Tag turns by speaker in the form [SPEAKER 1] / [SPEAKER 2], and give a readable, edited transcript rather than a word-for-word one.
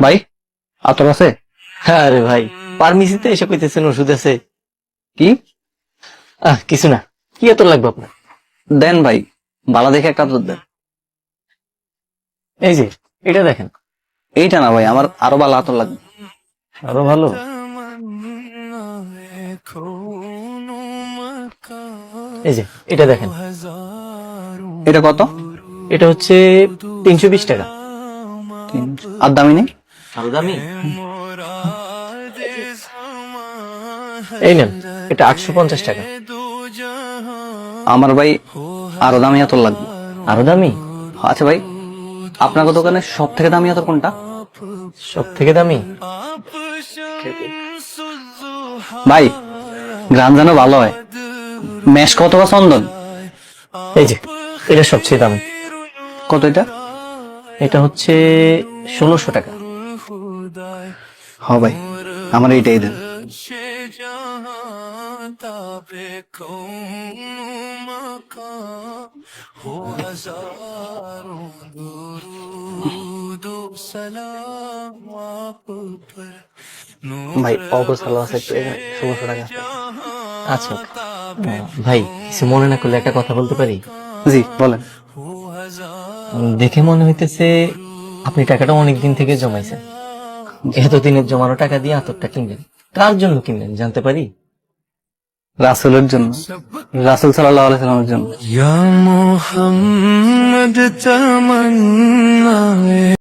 [SPEAKER 1] ভাই আতর আছে?
[SPEAKER 2] হ্যাঁ রে ভাই, ফার্মেসিতে এসে কইতেছেন ওষুধ আছে?
[SPEAKER 1] কি
[SPEAKER 2] কিছু না। কি এত লাগবে আপনার?
[SPEAKER 1] দেন ভাই, ভালো দেখে একটা আতর দেন।
[SPEAKER 2] এই যে এটা দেখেন।
[SPEAKER 1] এইটা না ভাই, আমার আরো ভালো আতর লাগবে।
[SPEAKER 2] আরো ভালো? এই যে এটা দেখেন।
[SPEAKER 1] এটা কত?
[SPEAKER 2] এটা হচ্ছে 320 টাকা।
[SPEAKER 1] আর দামি নেই?
[SPEAKER 2] আরো দামি? এই নেন, এটা 850 টাকা।
[SPEAKER 1] আমার ভাই আরো দামি আতর লাগবে।
[SPEAKER 2] আরো দামি?
[SPEAKER 1] আচ্ছা ভাই, আপনার দোকানে সব থেকে দামি আতর কোনটা?
[SPEAKER 2] সব থেকে দামি?
[SPEAKER 1] ভাই গ্রাম যেন ভালো হয়। মেশ কত বা চন্দন?
[SPEAKER 2] এই যে এটা সবচেয়ে দামি।
[SPEAKER 1] কত এটা?
[SPEAKER 2] এটা হচ্ছে 1600 টাকা।
[SPEAKER 1] হ ভাই, আমার এইটাই দেন। ভাই অগোছালো আছে একটু, এখানে 1600 টাকা আছে।
[SPEAKER 2] আচ্ছা ভাই, কিছু মনে না করলে একটা কথা বলতে পারি?
[SPEAKER 1] জি বলেন।
[SPEAKER 2] দেখে মনে হইতেছে আপনি টাকাটা অনেক দিন থেকে জমাইছেন। এতদিনের জমানো টাকা দিয়ে আতরটা কিনলেন, কার জন্য কিনলেন জানতে পারি?
[SPEAKER 1] রাসূলের জন্য, রাসূল সাল্লাল্লাহু আলাইহি সাল্লামের জন্য।